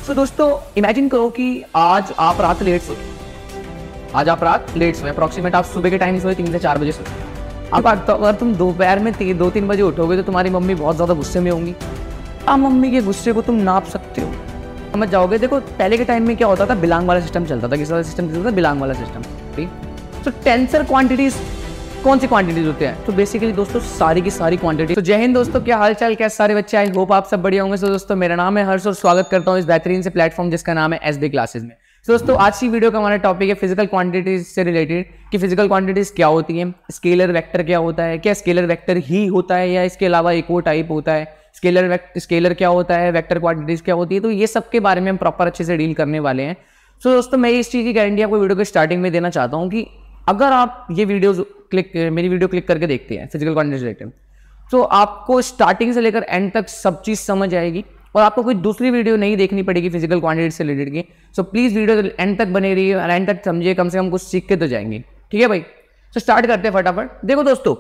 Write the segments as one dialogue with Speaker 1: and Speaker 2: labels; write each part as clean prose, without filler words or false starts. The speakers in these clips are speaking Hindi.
Speaker 1: तो दोस्तों इमेजिन करो कि आज आप रात लेट सोए। अप्रोक्सीमेट आप सुबह के टाइम सोए 3 से 4 बजे सोए। अब अगर तुम दोपहर में 2-3 बजे उठोगे तो तुम्हारी मम्मी बहुत ज़्यादा गुस्से में होंगी। अब मम्मी के गुस्से को तुम नाप सकते हो, समझ जाओगे। देखो पहले के टाइम में क्या होता था, बिलांग वाला सिस्टम चलता था। किस वाला सिस्टम चलता था? बिलांग वाला सिस्टम। ठीक, तो टेंसर क्वांटिटीज कौन सी क्वांटिटीज होते हैं? तो बेसिकली दोस्तों सारी की सारी क्वांटिटी। तो जय हिंद दोस्तों, क्या हाल चाल, क्या सारे बच्चे, आई होप आप सब बढ़िया होंगे। तो दोस्तों मेरा नाम है हर्ष और स्वागत करता हूं इस बेहतरीन से प्लेटफॉर्म जिसका नाम है एसबी क्लासेस में। तो दोस्तों आज की वीडियो का हमारा टॉपिक है फिजिकल क्वांटिटीज से रिलेटेड, कि फिजिकल क्वांटिटीज क्या होती है, स्केलर वेक्टर क्या होता है, क्या स्केलर वेक्टर ही होता है या इसके अलावा एक और टाइप होता है, स्केलर क्या होता है, वेक्टर क्वांटिटीज क्या होती है। तो ये सब के बारे में हम प्रॉपर अच्छे से डील करने वाले हैं। तो दोस्तों मैं इस चीज़ की गारंटी आपको वीडियो के स्टार्टिंग में देना चाहता हूँ कि अगर आप ये मेरी वीडियो क्लिक करके देखते हैं फिजिकल क्वांटिटीज रिलेटेड, तो आपको स्टार्टिंग से लेकर एंड तक सब चीज़ समझ आएगी और आपको कोई दूसरी वीडियो नहीं देखनी पड़ेगी फिजिकल क्वांटिटी से रिलेटेड की। सो प्लीज़ वीडियो एंड तक बने रहिए और एंड तक समझिए, कम से कम कुछ सीख के तो जाएंगे। ठीक है भाई, तो स्टार्ट करते हैं फटाफट। देखो दोस्तों,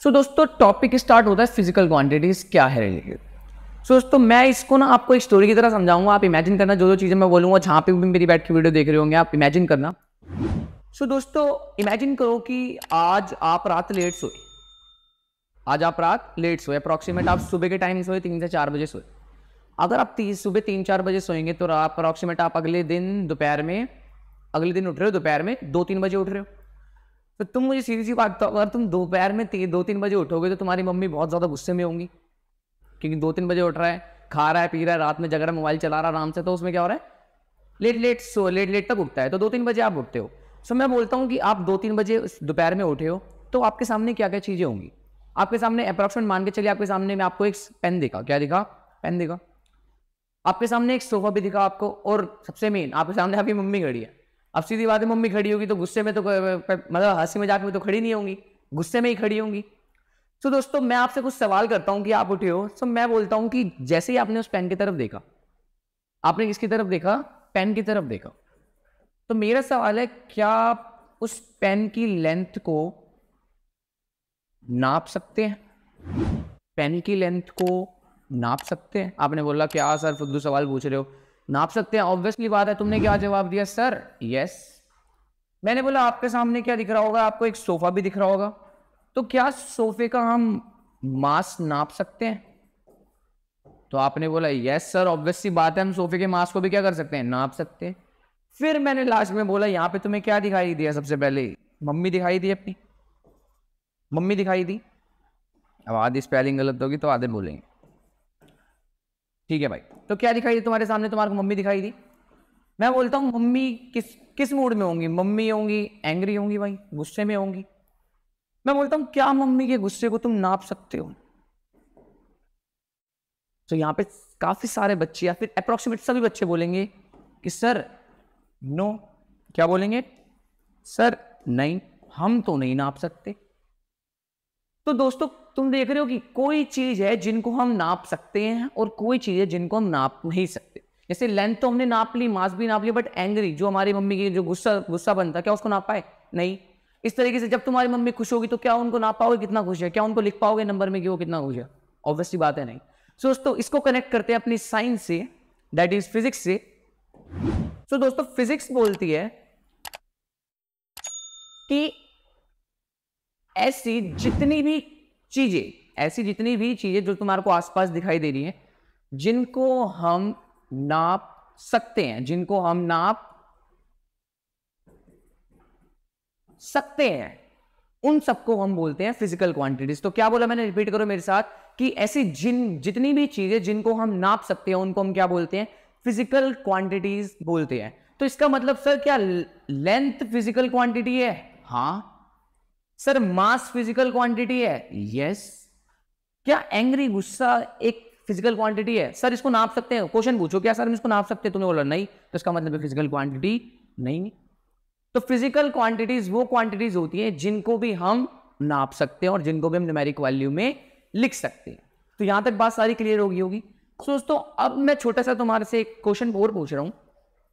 Speaker 1: दोस्तों टॉपिक स्टार्ट होता है फिजिकल क्वांटिटीज क्या है रिलेटेड। दोस्तों मैं इसको ना आपको एक स्टोरी की तरह समझाऊंगा। आप इमेजिन करना, जो चीज़ें मैं बोलूंगा, जहाँ पे भी मेरी बैठ के वीडियो देख रहे होंगे आप इमेजिन करना। दोस्तों इमेजिन करो कि आज आप रात लेट सोए। अप्रोक्सीमेट आप सुबह के टाइम सोए 3 से 4 बजे सोए। अगर आप सुबह 3-4 बजे सोएंगे तो अप्रोक्सीमेट आप अगले दिन उठ रहे हो दोपहर में 2-3 बजे उठ रहे हो। तो तुम मुझे सीधी सी बात, तो अगर तुम दोपहर में 2-3 बजे उठोगे तो तुम्हारी मम्मी बहुत ज़्यादा गुस्से में होंगी, क्योंकि 2-3 बजे उठ रहा है, खा रहा है, पी रहा है, रात में जग रहा है, मोबाइल चला रहा है आराम से। तो उसमें क्या हो रहा है, लेट तक उठता है। तो 2-3 बजे आप उठते हो। सो मैं बोलता हूँ कि आप 2-3 बजे दोपहर में उठे हो तो आपके सामने क्या क्या चीज़ें होंगी। आपके सामने अप्रॉक्सीमेट मान के चलिए, आपके सामने में आपको एक पेन दिखा। क्या दिखा? पेन दिखा। आपके सामने एक सोफा भी दिखा आपको, और सबसे मेन आपके सामने आपकी मम्मी खड़ी है। अब सीधी बात है, मम्मी खड़ी होगी तो गुस्से में तो मतलब हंसी मजाक में तो खड़ी नहीं होंगी, गुस्से में ही खड़ी होंगी। तो दोस्तों मैं आपसे कुछ सवाल करता हूं कि आप उठे हो। तो मैं बोलता हूं कि जैसे ही आपने उस पेन की तरफ देखा, आपने किसकी तरफ देखा? पेन की तरफ देखा। तो मेरा सवाल है, क्या आप उस पेन की लेंथ को नाप सकते हैं? पेन की लेंथ को नाप सकते हैं? आपने बोला क्या सर फुद्दू सवाल पूछ रहे हो, नाप सकते हैं? ऑब्वियसली बात है। तुमने क्या जवाब दिया? Sir yes. मैंने बोला आपके सामने क्या दिख रहा होगा? आपको एक सोफा भी दिख रहा होगा। तो क्या सोफे का हम मास नाप सकते हैं? तो आपने बोला यस सर, ऑब्वियसली बात है, हम सोफे के मास को भी क्या कर सकते हैं? नाप सकते हैं। फिर मैंने लास्ट में बोला, यहां पे तुम्हें क्या दिखाई दिया? सबसे पहले मम्मी दिखाई दी, अपनी मम्मी दिखाई दी। अब आधी स्पेलिंग गलत होगी तो आधे बोलेंगे, ठीक है भाई। तो क्या दिखाई दी तुम्हारे सामने? तुम्हारे को मम्मी दिखाई दी। मैं बोलता हूँ मम्मी किस मूड में होंगी? मम्मी होंगी एंग्री होंगी भाई, गुस्से में होंगी। मैं बोलता हूँ क्या मम्मी के गुस्से को तुम नाप सकते हो? तो यहाँ पे काफी सारे बच्चे या फिर अप्रोक्सीमेट सभी बच्चे बोलेंगे कि सर नो। क्या बोलेंगे? सर नहीं, हम तो नहीं नाप सकते। तो दोस्तों तुम देख रहे हो कि कोई चीज है जिनको हम नाप सकते हैं और कोई चीज है जिनको हम नाप नहीं सकते। जैसे लेंथ तो हमने नाप ली, मास भी नाप लिया, बट एंग्री जो हमारी मम्मी की जो गुस्सा बनता, क्या उसको नाप पाए? नहीं। इस तरीके से जब तुम्हारी मम्मी खुश होगी तो क्या उनको नाप पाओगे कितना खुश है? क्या उनको लिख पाओगे नंबर में कि वो कितना खुश है? ऑब्वियसली बात है नहीं। सो दोस्तों इसको कनेक्ट करते हैं अपनी साइंस से, दैट इज फिजिक्स से। सो दोस्तों फिजिक्स बोलती है कि ऐसी जितनी भी चीजें जो तुम्हारे को आसपास दिखाई दे रही है, जिनको हम नाप सकते हैं, उन सबको हम बोलते हैं फिजिकल क्वांटिटीज। तो क्या बोला मैंने? रिपीट करो मेरे साथ, कि ऐसी जितनी भी चीजें जिनको हम नाप सकते हैं उनको हम क्या बोलते हैं? फिजिकल क्वांटिटीज बोलते हैं। तो इसका मतलब सर क्या लेंथ फिजिकल क्वांटिटी है? हाँ। सर मास फिजिकल क्वांटिटी है? यस। क्या एंग्री गुस्सा एक फिजिकल क्वांटिटी है? सर इसको नाप सकते हैं? क्वेश्चन पूछो, क्या सर हम इसको नाप सकते हैं? तुमने बोला नहीं, तो इसका मतलब फिजिकल क्वांटिटी नहीं। तो फिजिकल क्वांटिटीज वो क्वांटिटीज होती है जिनको भी हम नाप सकते हैं और जिनको भी हम न्यूमेरिक वैल्यू में लिख सकते हैं। तो यहां तक बात सारी क्लियर होगी। दोस्तों अब मैं छोटा सा तुम्हारे से एक क्वेश्चन और पूछ रहा हूं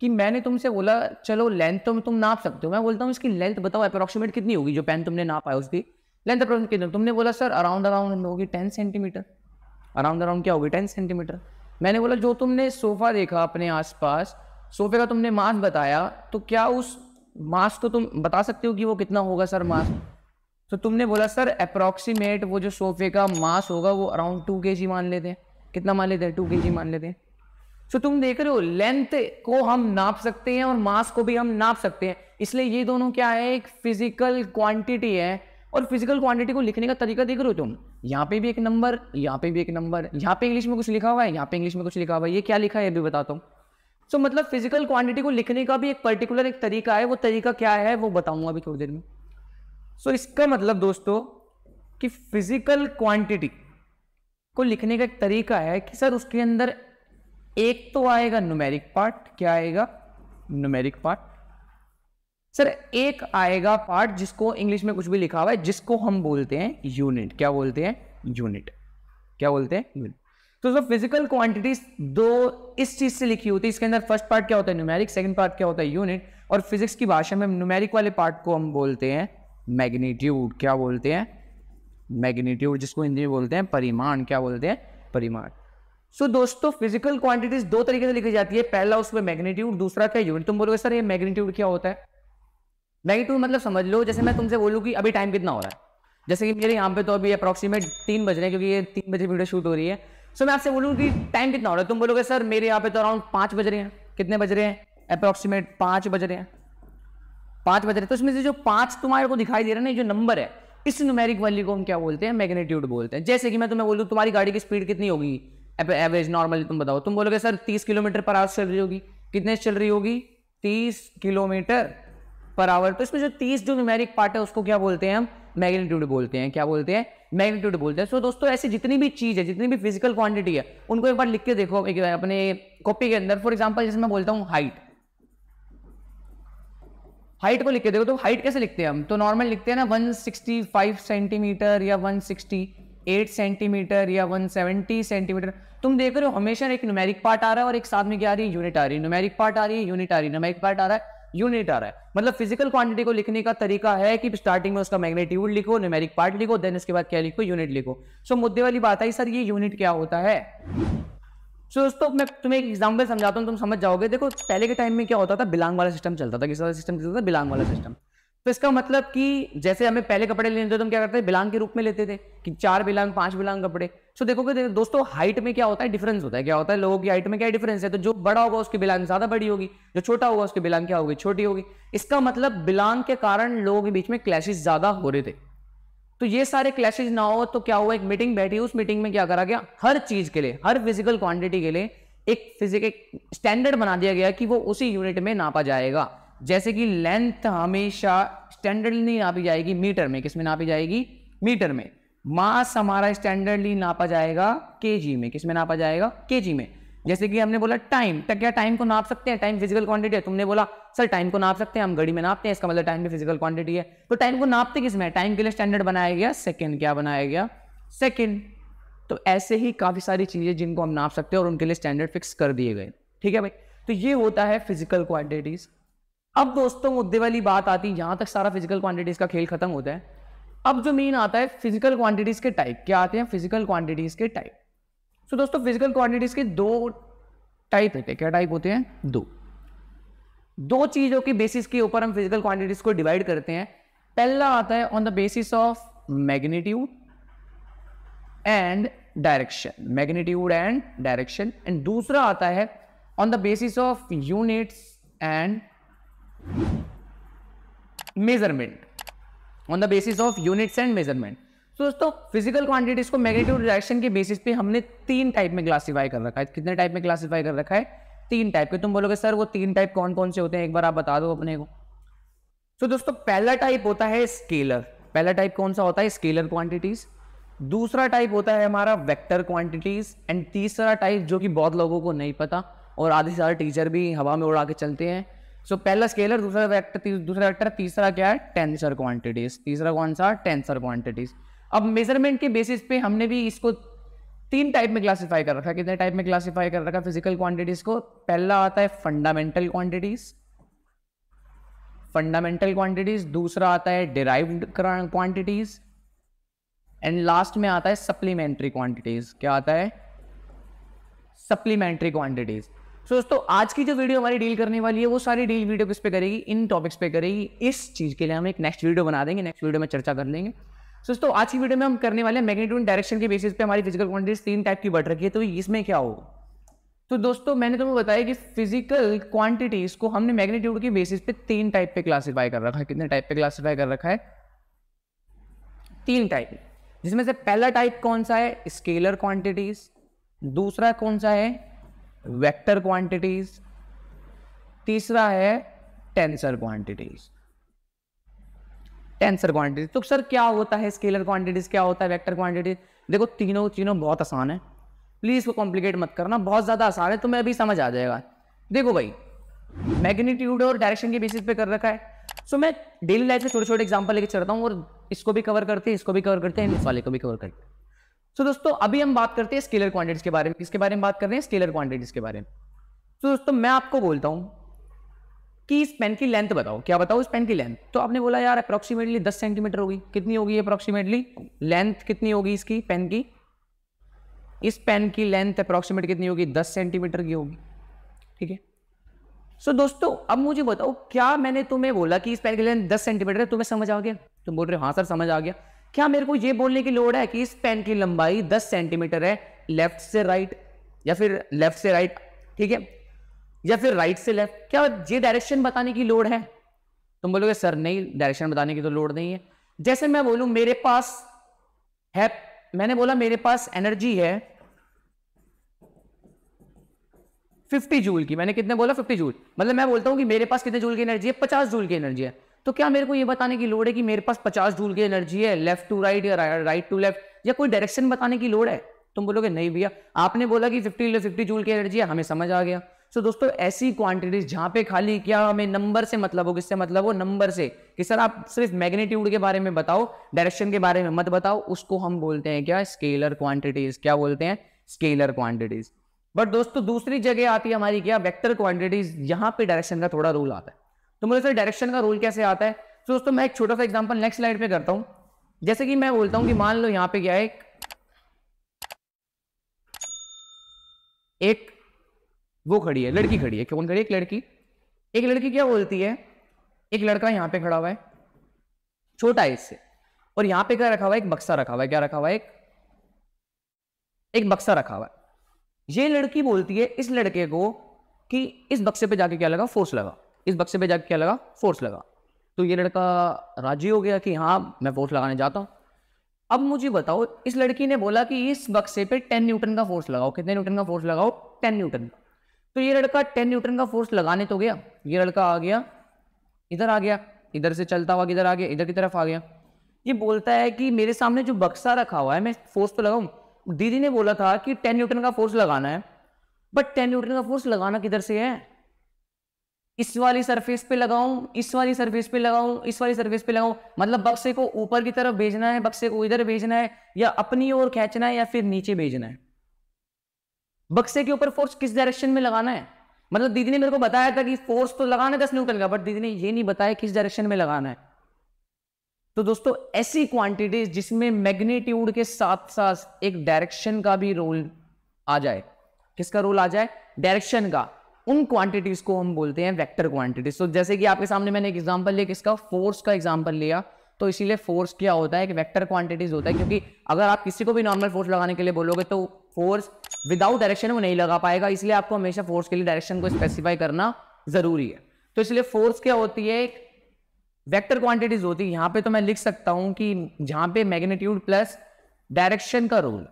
Speaker 1: कि मैंने तुमसे बोला चलो लेंथ तो तुम नाप सकते हो, मैं बोलता हूँ इसकी लेंथ बताओ अप्रोक्सीमेट कितनी होगी? जो पेन तुमने नापा है उसकी लेंथ अप्रोक्सीमेट कितनी? तुमने बोला सर अराउंड होगी 10 सेंटीमीटर। अराउंड अराउंड क्या होगी 10 सेंटीमीटर। मैंने बोला जो तुमने सोफा देखा अपने आसपास, सोफे का तुमने मास बताया, तो क्या उस मास को तुम बता सकते हो कि वो कितना होगा सर मास? तो तुमने बोला सर अप्रोक्सीमेट वो जो सोफे का मास होगा वो अराउंड 2 kg मान लेते हैं। कितना मान लेते हैं? 2 kg मान लेते हैं। तो तुम देख रहे हो लेंथ को हम नाप सकते हैं और मास को भी हम नाप सकते हैं, इसलिए ये दोनों क्या है, एक फिजिकल क्वांटिटी है। और फिजिकल क्वांटिटी को लिखने का तरीका देख रहे हो तुम, यहाँ पे भी एक नंबर, यहाँ पे भी एक नंबर, यहाँ पे इंग्लिश में कुछ लिखा हुआ है, यहाँ पे इंग्लिश में कुछ लिखा हुआ है, ये क्या लिखा है ये भी बताता हूँ। सो मतलब फिजिकल क्वांटिटी को लिखने का भी एक पर्टिकुलर एक तरीका है, वो तरीका क्या है वो बताऊंगा अभी थोड़ी देर में। सो इसका मतलब दोस्तों कि फिजिकल क्वांटिटी को लिखने का एक तरीका है कि सर उसके अंदर एक तो आएगा न्यूमेरिक पार्ट। क्या आएगा? Numeric part. सर एक आएगा पार्ट जिसको इंग्लिश में कुछ भी लिखा हुआ है, जिसको हम बोलते हैं यूनिट। क्या बोलते हैं? यूनिट। क्या बोलते हैं? यूनिट। तो जो फिजिकल क्वांटिटीज दो इस चीज से लिखी होती है, इसके अंदर फर्स्ट पार्ट क्या होता है? न्यूमेरिक। सेकंड पार्ट क्या होता है? यूनिट। और फिजिक्स की भाषा में न्यूमेरिक वाले पार्ट को हम बोलते हैं मैग्नीट्यूड। क्या बोलते हैं? मैग्नीट्यूड, जिसको हिंदी में बोलते हैं परिमाण। क्या बोलते हैं? परिमाण। सो दोस्तों फिजिकल क्वांटिटीज दो तरीके से लिखी जाती है, पहला उसमें मैग्नीट्यूड, दूसरा क्या? यूनिट। तुम बोलोगे सर ये मैग्नीट्यूड क्या होता है? मैग्नीट्यूड मतलब समझ लो, जैसे मैं तुमसे बोलूं कि अभी टाइम कितना हो रहा है, जैसे कि मेरे यहाँ पे तो अभी अप्रॉक्सीमेट 3 बज रहे हैं, क्योंकि ये 3 बजे वीडियो शूट हो रही है। सो मैं आपसे बोलूँ कि टाइम कितना हो रहा है, तुम बोलोगे सर मेरे यहाँ पे तो अराउंड 5 बज रहे हैं। कितने बज रहे हैं? अप्रॉक्सीमेट 5 बज रहे हैं। 5 बज रहे हैं। तो इसमें से जो 5 तुम्हारे को दिखाई दे रहा है ना, जो नंबर है, इस न्यूमेरिक वैल्यू को हम क्या बोलते हैं? मैग्नीट्यूड बोलते हैं। जैसे कि मैं तुम्हें बोलूँ तुम्हारी गाड़ी की स्पीड कितनी होगी एवरेज नॉर्मली, तुम बताओ। तुम बोलोगे सर 30 किलोमीटर पर आवर चल रही होगी। कितने चल रही होगी? 30 किलोमीटर पर आवर। तो इसमें जो 30 जो न्यूमेरिक पार्ट है उसको क्या बोलते हैं? हम मैग्नीट्यूड बोलते हैं। क्या बोलते हैं? मैग्नीट्यूड बोलते हैं। सो दोस्तों ऐसी जितनी भी चीज है, जितनी भी फिजिकल क्वांटिटी है, उनको एक बार लिख के देखो एक अपने कॉपी के अंदर। फॉर एग्जांपल जैसे मैं बोलता हूँ हाइट, हाइट को लिख के देखो। तो हाइट कैसे लिखते हैं हम? तो नॉर्मल लिखते हैं ना 165 सेंटीमीटर या 168 सेंटीमीटर या 170 सेंटीमीटर। तुम देख रहे हो हमेशा एक न्यूमेरिक पार्ट आ रहा है और एक साथ में क्या आ रही है? यूनिट आ रही है। न्यूमेरिक पार्ट आ रही है, यूनिट आ रही है, न्यूमेरिक पार्ट आ रहा है, यूनिट आ रहा है। मतलब फिजिकल क्वांटिटी को लिखने का तरीका है कि स्टार्टिंग में उसका मैग्नीट्यूड लिखो, न्यूमेरिक पार्ट लिखो, देन उसके बाद क्या लिखो? यूनिट लिखो। सो मुद्दे वाली बात है सर ये यूनिट क्या होता है। सो दोस्तों मैं तुम्हें एक एग्जांपल समझाता हूं, तुम समझ जाओगे। देखो पहले के टाइम में क्या होता था, बिलांग वाला सिस्टम चलता था। किस वाला सिस्टम चलता था? बिलांग वाला सिस्टम। तो इसका मतलब कि जैसे हमें पहले कपड़े लेने थे तो हम क्या करते थे? बिलांग के रूप में लेते थे कि 4 बिलांग 5 बिलांग कपड़े। सो देखोगे दोस्तों हाइट में क्या होता है? डिफरेंस होता है। क्या होता है? लोगों की हाइट में क्या डिफरेंस है? तो जो बड़ा होगा उसकी बिलांग ज्यादा बड़ी होगी, जो छोटा होगा उसकी बिलांग क्या होगी? छोटी होगी। इसका मतलब बिलांग के कारण लोगों के बीच में क्लैशेस ज्यादा हो रहे थे। तो ये सारे क्लैशेस ना हो तो क्या हुआ? एक मीटिंग बैठी, उस मीटिंग में क्या करा गया? हर चीज के लिए, हर फिजिकल क्वांटिटी के लिए एक फिजिकल स्टैंडर्ड बना दिया गया कि वो उसी यूनिट में नापा जाएगा। जैसे कि लेंथ हमेशा स्टैंडर्डली नापी जाएगी मीटर में। किसमें नापी जाएगी? मीटर में। मास हमारा स्टैंडर्डली नापा जाएगा केजी में। किसमें नापा जाएगा? केजी में। जैसे कि हमने बोला टाइम, तक क्या टाइम को नाप सकते हैं? टाइम फिजिकल क्वांटिटी है। तुमने बोला सर टाइम को नाप सकते हैं, हम घड़ी में नापते हैं, इसका मतलब टाइम भी फिजिकल क्वांटिटी है। तो टाइम को नापते किसमें? टाइम के लिए स्टैंडर्ड बनाया गया सेकंड। क्या बनाया गया? सेकंड। तो ऐसे ही काफी सारी चीजें जिनको हम नाप सकते हैं और उनके लिए स्टैंडर्ड फिक्स कर दिए गए। ठीक है भाई, तो ये होता है फिजिकल क्वांटिटीज। अब दोस्तों मुद्दे वाली बात आती है, यहां तक सारा फिजिकल क्वांटिटीज का खेल खत्म होता है। अब जो मेन आता है फिजिकल क्वांटिटीज के टाइप। क्या आते हैं? फिजिकल क्वांटिटीज के टाइप। सो दोस्तों फिजिकल क्वांटिटीज के 2 टाइप होते हैं। क्या टाइप होते हैं? 2 चीजों के बेसिस के ऊपर हम फिजिकल क्वांटिटीज को डिवाइड करते हैं। पहला आता है on the basis of magnitude and direction. Magnitude and direction. And दूसरा आता है on the basis of units and measurement. On the basis of units and measurement. तो दोस्तों फिजिकल क्वांटिटीज को मैग्नीट्यूड डायरेक्शन के बेसिस पे हमने 3 टाइप में क्लासिफाई कर रखा है। कितने टाइप में क्लासिफाई कर रखा है? 3 टाइप के। तुम बोलोगे सर वो 3 टाइप कौन कौन से होते हैं, एक बार आप बता दो अपने को। तो दोस्तों पहला टाइप होता है स्केलर। पहला टाइप कौन सा होता है? Scalar quantities. दूसरा टाइप होता है हमारा वेक्टर क्वांटिटीज। एंड तीसरा टाइप जो कि बहुत लोगों को नहीं पता और आधे से ज्यादा टीचर भी हवा में उड़ा के चलते हैं। सो पहला स्केलर, दूसरा वेक्टर, तीसरा क्या है? Tensor quantities. तीसरा कौन सा? Tensor quantities. अब मेजरमेंट के बेसिस पे हमने भी इसको 3 टाइप में क्लासिफाई कर रखा है। कितने टाइप में क्लासिफाई कर रखा है फिजिकल क्वांटिटीज को? पहला आता है फंडामेंटल क्वांटिटीज। Fundamental quantities. दूसरा आता है डिराइव्ड क्वांटिटीज। एंड लास्ट में आता है सप्लीमेंट्री क्वांटिटीज। क्या आता है? Supplementary quantities. सो दोस्तों आज की जो वीडियो हमारी डील करने वाली है वो सारी डील वीडियो किस पे करेगी? इन टॉपिक्स पे करेगी। इस चीज के लिए हम एक नेक्स्ट वीडियो बना देंगे, नेक्स्ट वीडियो में चर्चा कर लेंगे। सो दोस्तों आज की वीडियो में हम करने वाले हैं मैग्नीट्यूड डायरेक्शन के बेसिस पे हमारी फिजिकल क्वांटिटीज 3 टाइप की बढ़ रखी है, तो इसमें क्या होगा? तो दोस्तों मैंने तुम्हें बताया कि फिजिकल क्वांटिटीज को हमने मैग्नीट्यूड के बेसिस पे 3 टाइप पे क्लासिफाई कर रखा है। कितने टाइप पे क्लासिफाई कर रखा है? 3 टाइप, जिसमें से पहला टाइप कौन सा है? Scalar quantities. दूसरा कौन सा है? Vector quantities. तीसरा है टेंसर क्वांटिटीज। टेंसर क्वांटिटीज तो सर क्या होता है स्केलर क्वांटिटीज, क्या होता है वेक्टर क्वांटिटीज? देखो तीनों बहुत आसान है, प्लीज इसको कॉम्प्लिकेट मत करना, बहुत ज्यादा आसान है, तुम्हें अभी समझ आ जाएगा। देखो भाई मैग्नीट्यूड और डायरेक्शन के बेसिस पे कर रखा है। सो मैं डेली लाइफ से छोटे छोटे एग्जांपल लेके चलता हूँ और इसको भी कवर करते हैं, इसको भी कवर करते हैं, इस वाले को भी कवर करते हैं। सो दोस्तों अभी हम बात करते हैं स्केलर क्वांटिटीज के बारे में। किसके बारे में बात कर रहे हैं? स्केलर क्वांटिटीज के बारे में। तो दोस्तों मैं आपको बोलता हूं कि इस पेन की लेंथ बताओ। क्या बताओ? इस पेन की लेंथ। तो आपने बोला यार अप्रोक्सीमेटली 10 सेंटीमीटर होगी। कितनी होगी अप्रोक्सीमेटली लेंथ? कितनी होगी इसकी पेन की? इस पेन की लेंथ अप्रोक्सीमेट कितनी होगी? 10 सेंटीमीटर की होगी। ठीक है। सो दोस्तों अब मुझे बताओ, क्या मैंने तुम्हें बोला कि इस पेन की लेंथ 10 सेंटीमीटर है, तुम्हें समझ आ गया? तुम बोल रहे हो हाँ सर समझ आ गया। क्या मेरे को ये बोलने की लोड़ है कि इस पेन की लंबाई 10 सेंटीमीटर है लेफ्ट से राइट, या फिर लेफ्ट से राइट, ठीक है, या फिर राइट से लेफ्ट? क्या ये डायरेक्शन बताने की लोड़ है? तुम बोलोगे सर नहीं, डायरेक्शन बताने की तो लोड़ नहीं है। जैसे मैं बोलूं मेरे पास है, मैंने बोला मेरे पास एनर्जी है 50 जूल की। मैंने कितने बोला? 50 जूल। मतलब मैं बोलता हूं कि मेरे पास कितने जूल की एनर्जी है? 50 जूल की एनर्जी है। तो क्या मेरे को ये बताने की लोड़ है कि मेरे पास 50 जूल की एनर्जी है लेफ्ट टू राइट या राइट टू लेफ्ट, या कोई डायरेक्शन बताने की लोड़ है? तुम बोलोगे नहीं भैया, आपने बोला कि 50 जूल की एनर्जी है, हमें समझ आ गया। सो दोस्तों ऐसी क्वांटिटीज जहां पे खाली क्या हमें नंबर से मतलब हो, किससे मतलब हो? नंबर से, कि सर आप सिर्फ मैग्नीट्यूड के बारे में बताओ, डायरेक्शन के बारे में मत बताओ, उसको हम बोलते हैं क्या? Scalar quantities. क्या बोलते हैं? Scalar quantities. बट दोस्तों दूसरी जगह आती है हमारी क्या? Vector quantities. यहां पे डायरेक्शन का थोड़ा रूल आता है। तो मुझे सर डायरेक्शन का रूल कैसे आता है? तो दोस्तों मैं एक छोटा सा एग्जांपल नेक्स्ट स्लाइड पे करता हूं। जैसे कि मैं बोलता हूं कि मान लो यहां पे क्या है, एक वो खड़ी है, लड़की खड़ी है। कौन खड़ी है? एक लड़की। एक लड़की क्या बोलती है? एक लड़का यहां पे खड़ा हुआ है, छोटा है इससे, और यहां पे क्या रखा हुआ है? एक बक्सा रखा हुआ है। क्या रखा हुआ है? एक बक्सा रखा हुआ है। ये लड़की बोलती है इस लड़के को कि इस बक्से पे जाके क्या लगा? फोर्स लगा। इस बक्से पे जाके क्या लगा? फोर्स लगा। तो ये लड़का राजी हो गया कि हाँ मैं फोर्स लगाने जाता हूं। अब मुझे बताओ, इस लड़की ने बोला कि इस बक्से पे 10 न्यूटन का फोर्स लगाओ। कितने न्यूटन का फोर्स लगाओ? 10 न्यूटन का। तो ये लड़का 10 न्यूटन का फोर्स लगाने तो गया, ये लड़का आ गया इधर, आ गया इधर से चलता हुआ, किधर आ गया? इधर की तरफ आ गया। ये बोलता है कि मेरे सामने जो बक्सा रखा हुआ है मैं फोर्स तो लगाऊं। दीदी ने बोला था कि 10 न्यूटन का फोर्स लगाना है, बट 10 न्यूटन का फोर्स लगाना किधर से है? इस वाली सरफेस पे लगाऊं, इस वाली सरफेस पे लगाऊं, इस वाली सरफेस पे लगाऊं? मतलब बक्से को ऊपर की तरफ भेजना है, बक्से को इधर भेजना है, या अपनी ओर खींचना है, या फिर नीचे भेजना है? बक्से के ऊपर फोर्स किस डायरेक्शन में लगाना है? मतलब दीदी ने मेरे को बताया था कि फोर्स तो लगाना है 10 न्यूटन का, बट दीदी ने ये नहीं बताया किस डायरेक्शन में लगाना है। तो दोस्तों ऐसी क्वांटिटीज जिसमें मैग्नीट्यूड के साथ साथ एक डायरेक्शन का भी रोल आ जाए। किसका रोल आ जाए? डायरेक्शन का। उन क्वांटिटीज को हम बोलते हैं वेक्टर क्वांटिटीज। तो जैसे कि आपके सामने मैंने एक एग्जांपल लिया, किसका? फोर्स का एग्जांपल लिया। तो इसीलिए फोर्स क्या होता है? कि वेक्टर क्वांटिटीज होता है, क्योंकि अगर आप किसी को भी नॉर्मल फोर्स लगाने के लिए बोलोगे तो फोर्स विदाउट डायरेक्शन वो नहीं लगा पाएगा, इसलिए आपको हमेशा फोर्स के लिए डायरेक्शन को स्पेसिफाई करना जरूरी है। तो इसलिए फोर्स क्या होती है? एक वेक्टर क्वांटिटीज होती है। यहां पे तो मैं लिख सकता हूं कि जहां पे मैग्नीट्यूड प्लस डायरेक्शन का रोल।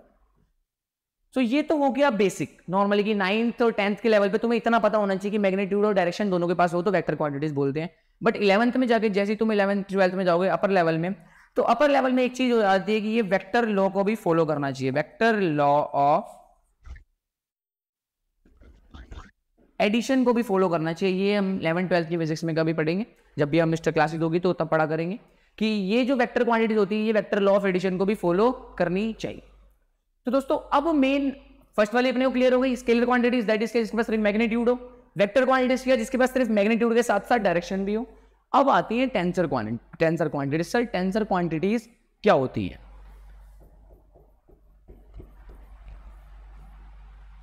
Speaker 1: तो ये तो हो गया बेसिक नॉर्मली कि 9th और 10th के लेवल पे तुम्हें इतना पता होना चाहिए कि मैग्नीट्यूड और डायरेक्शन दोनों के पास हो तो वेक्टर क्वांटिटीज बोलते हैं। बट 11th में जाके, जैसे तुम 11th 12th में जाओगे अपर लेवल में, तो अपर लेवल में एक चीज हो जाती है कि ये वेक्टर लॉ को भी फॉलो करना चाहिए। वेक्टर लॉ ऑफ एडिशन को भी फॉलो करना चाहिए। ये हम 11th 12th की फिजिक्स में कभी पढ़ेंगे, जब भी हम मिस्टर क्लासेस होगी तो तब पढ़ा करेंगे कि ये जो वेक्टर क्वांटिटीज होती है ये वेक्टर लॉ ऑफ एडिशन को भी फॉलो करनी चाहिए। तो दोस्तों अब मेन फर्स्ट वाली अपने को क्लियर हो गई, स्केलर क्वांटिटीज दैट इज जिसके पास सिर्फ मैग्नीट्यूड हो। वेक्टर क्वांटिटीज क्या? जिसके पास सिर्फ मैग्नीट्यूड के साथ साथ डायरेक्शन भी हो। अब आती है tensor quantities. Sir tensor quantities क्या होती है?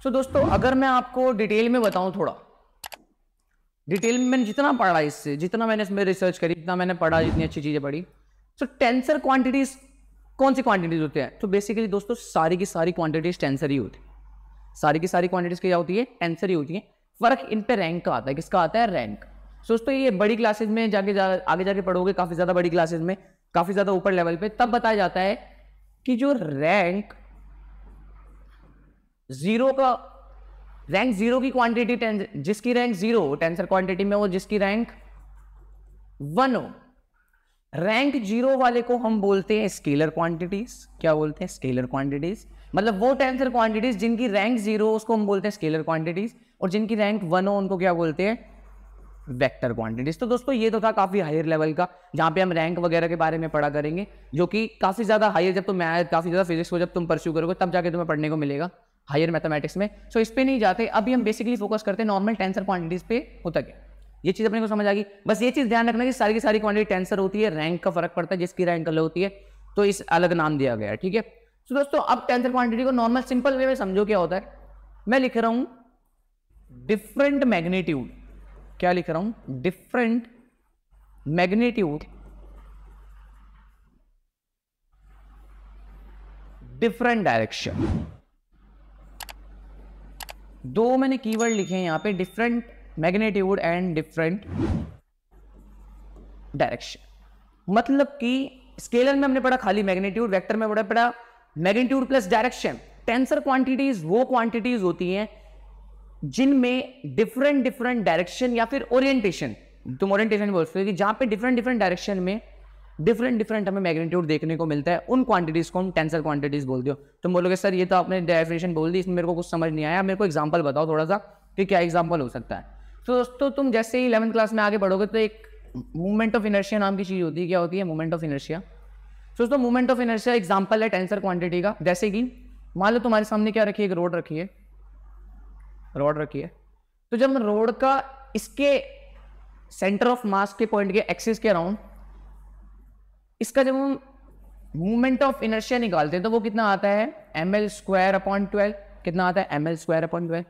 Speaker 1: सो दोस्तों अगर मैं आपको डिटेल में बताऊं, थोड़ा डिटेल में मैंने जितना पढ़ा इससे, जितना मैंने इसमें रिसर्च करी, जितना मैंने पढ़ा, जितनी अच्छी चीजें पढ़ी, सो टेंसर क्वांटिटीज कौन सी क्वांटिटीज होते हैं? तो बेसिकली दोस्तों सारी की सारी क्वांटिटीज टेंसर ही होती है। सारी की सारी क्वांटिटीज क्या होती है? टेंसर ही होती है। फर्क इन पे रैंक का आता है। किसका आता है? रैंक। सो दोस्तों ये बड़ी क्लासेज में आगे जाके पढ़ोगे, काफी ज्यादा बड़ी क्लासेज में, काफी ज्यादा ऊपर लेवल पे, तब बताया जाता है कि जो रैंक जीरो की क्वांटिटी, जिसकी रैंक 0 हो टेंसर क्वांटिटी में, वो जिसकी रैंक 1 हो, रैंक 0 वाले को हम बोलते हैं स्केलर क्वांटिटीज। क्या बोलते हैं? Scalar quantities. मतलब वो टेंसर क्वांटिटीज जिनकी रैंक 0 हो उसको हम बोलते हैं स्केलर क्वांटिटीज, और जिनकी रैंक 1 हो उनको क्या बोलते हैं? Vector quantities. तो दोस्तों ये तो था काफी हायर लेवल का, जहां पे हम रैंक वगैरह के बारे में पढ़ा करेंगे, जो कि काफी ज्यादा हायर, जब तुम मैथ, काफी ज्यादा फिजिक्स को जब तुम परस्यू करोगे तब जाके तुम्हें पढ़ने को मिलेगा हायर मैथमेटिक्स में। सो इस पे नहीं जाते, अभी हम बेसिकली फोकस करते हैं नॉर्मल टेंसर क्वांटिटीज पे होता क्या। ये चीज अपने को समझ आ गई। बस ये चीज ध्यान रखना कि सारी की सारी क्वांटिटी टेंसर होती है, रैंक का फर्क पड़ता है, जिसकी रैंक अलग होती है तो इस अलग नाम दिया गया है। ठीक है। तो दोस्तों अब टेंसर क्वांटिटी को नॉर्मल सिंपल वे में समझो क्या होता है। मैं लिख रहा हूं डिफरेंट मैग्नीट्यूड। क्या लिख रहा हूं? Different magnitude, different direction. दो मैंने कीवर्ड लिखे हैं यहां पे, different magnitude and different direction. मतलब कि स्केलर में हमने पढ़ा खाली मैग्नीट्यूड, वेक्टर में पढ़ा magnitude plus direction. Tensor quantities वो क्वांटिटीज होती हैं जिनमें डिफरेंट डायरेक्शन या फिर ओरिएंटेशन, तुम ओरिएंटेशन बोल सकते हो, कि जहां पे डिफरेंट डायरेक्शन में डिफरेंट हमें मैग्नीट्यूड देखने को मिलता है, उन क्वांटिटीज को हम टेंसर क्वांटिटीज बोलते हो। तुम बोलोगे सर ये तो आपने डेफिनेशन बोल दी, इसमें मेरे को कुछ समझ नहीं आया, मेरे को एग्जांपल बताओ थोड़ा सा कि क्या एग्जांपल हो सकता है। तो दोस्तों तुम जैसे ही 11th क्लास में आगे बढ़ोगे तो एक मूवमेंट ऑफ इनर्शिया नाम की चीज होती है। क्या होती है? Movement of inertia. तो दोस्तों मूवमेंट ऑफ इनर्शिया एग्जांपल है टेंसर क्वांटिटी का। जैसे कि मान लो तुम्हारे सामने क्या रखी है? एक रोड रखी है, रॉड रखी है। तो जब रोड का इसके सेंटर ऑफ मास के पॉइंट के एक्सिस के अराउंड इसका जब हम मूवमेंट ऑफ इनर्शिया निकालते हैं तो वो कितना आता है? ml²/12। कितना आता है? ml²/12।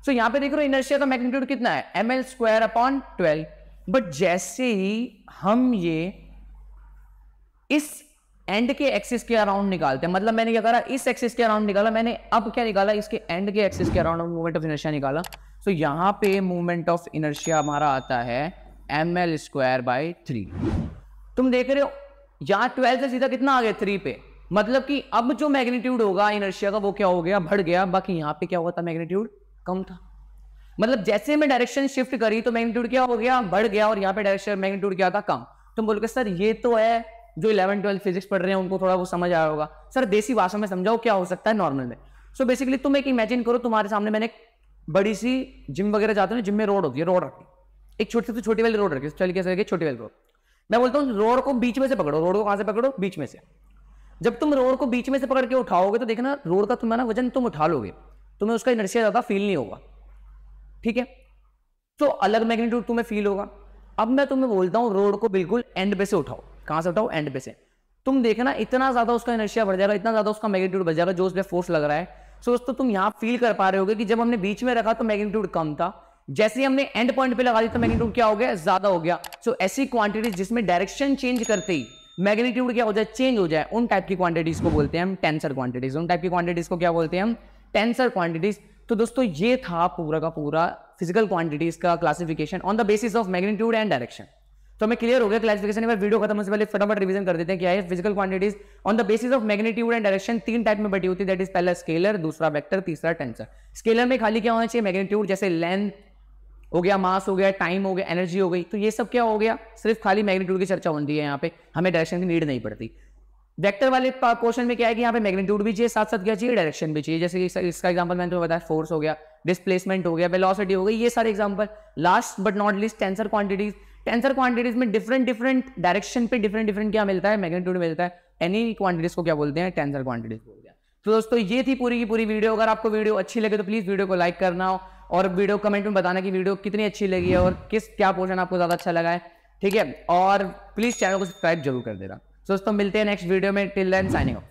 Speaker 1: सो यहां पे देख रहे हो इनर्शिया का मैग्नीट्यूड कितना है? ml²/12। बट जैसे ही हम ये इस एंड के एक्सिस के अराउंड निकालते हैं, मतलब मैंने क्या करा? इस एक्सिस के अराउंड निकाला मैंने, अब क्या निकाला? इसके एंड के एक्सिस के अराउंड मूवमेंट ऑफ इनर्शिया निकाला। सो यहां पे मूवमेंट ऑफ इनर्शिया हमारा आता है ml²/3। तुम देख रहे हो यहां 12 से सीधा कितना आ गया? 3 पे। मतलब कि अब जो मैग्नीट्यूड होगा इनर्शिया का वो क्या हो गया? बढ़ गया। बाकी यहां पे क्या हुआ था? मैग्नीट्यूड कम था। मतलब जैसे मैं डायरेक्शन शिफ्ट करी तो मैग्नीट्यूड क्या हो गया? बढ़ गया। और यहां पे डायरेक्शन मैग्नीट्यूड क्या था? कम। तुम बोलोगे सर ये तो है जो 11th 12th फिजिक्स पढ़ रहे हैं उनको थोड़ा वो समझ आया होगा। सर देसी भाषा में समझाओ क्या हो सकता है नॉर्मल में। सो बेसिकली तुम एक इमेजिन करो, तुम्हारे सामने मैंने बड़ी सी जिम वगैरह जाते हैं, जिम में रोड होती है, रोड रखी, एक छोटी से छोटी वाली रोड रखी, चल कैसे छोटी वाली रोड। मैं बोलता हूँ रोड को बीच में से पकड़ो। रोड को कहां से पकड़ो? बीच में से। जब तुम रोड को बीच में से पकड़ के उठाओगे तो देखना रोड का तुम्हारा वजन तुम उठा लोगे, तुम्हें उसका इनर्शिया ज्यादा फील नहीं होगा। ठीक है। तो अलग मैग्नीट्यूड तुम्हें फील होगा। अब मैं तुम्हें बोलता हूं रोड को बिल्कुल एंड पे से उठाओ। कहां से उठाओ? एंड पे से। तुम देखना इतना ज्यादा उसका इनर्शिया बढ़ जाएगा, इतना ज्यादा उसका मैग्नीट्यूड बढ़ जाएगा जो उस पे फोर्स लग रहा है। सो दोस्तों तुम यहां फील कर पा रहे होगे कि जब हमने बीच में रखा तो मैग्नीट्यूड कम था, जैसे ही हमने एंड पॉइंट पे लगा दी तो मैग्नीट्यूड क्या हो गया? ज्यादा हो गया। सो ऐसी क्वांटिटीज जिसमें डायरेक्शन चेंज करते ही मैग्नीट्यूड क्या हो जाए? चेंज हो जाए, उन टाइप की क्वांटिटीज को बोलते हैं हम टेंसर क्वांटिटीज। उन टाइप की क्वांटिटीज को क्या बोलते हैं हम? Tensor quantities. तो दोस्तों ये था पूरा का पूरा फिजिकल क्वांटिटीज का classification on the basis of magnitude and direction. तो हमें क्लियर हो गया क्लासिफिकेशन। वीडियो खत्म होने से पहले फटाफट रिवीजन कर देते हैं क्या है physical quantities on the basis of magnitude and direction. 3 type में बटी होती है, दैट इज पहला स्केलर, दूसरा वेक्टर, तीसरा टेंसर। स्केलर में खाली क्या होना चाहिए? मैग्नीट्यूड, जैसे लेंथ हो गया, मास हो गया, टाइम हो गया, एनर्जी हो गई। तो ये सब क्या हो गया? सिर्फ खाली मैग्नीट्यूड की चर्चा होती है यहाँ पे, हमें डायरेक्शन की नीड नहीं पड़ती। वेक्टर वाले पोर्शन में क्या है कि यहाँ पे मैग्नीट्यूड भी चाहिए, साथ साथ क्या चाहिए? डायरेक्शन भी चाहिए। जैसे इसका एग्जांपल मैंने तुम्हें बताया, फोर्स हो गया, डिस्प्लेसमेंट हो गया, वेलोसिटी हो गई, ये सारे example. Last but not least tensor quantities. Tensor quantities में डिफरेंट डायरेक्शन पे डिफरेंट क्या मिलता है? मैग्नीट्यूड मिलता है। एनी क्वांटिटीज को क्या बोलते हैं? टेंसर क्वांटिटीज बोलते हैं। तो दोस्तों ये थी पूरी की पूरी वीडियो। अगर आपको वीडियो अच्छी लगे तो प्लीज वीडियो को लाइक करना और वीडियो कमेंट में बताना कि वीडियो कितनी अच्छी लगी है और क्या पोर्शन आपको ज्यादा अच्छा लगा है। ठीक है। और प्लीज चैनल को सब्सक्राइब जरूर कर देना। दोस्तों मिलते हैं नेक्स्ट वीडियो में। Till then signing of.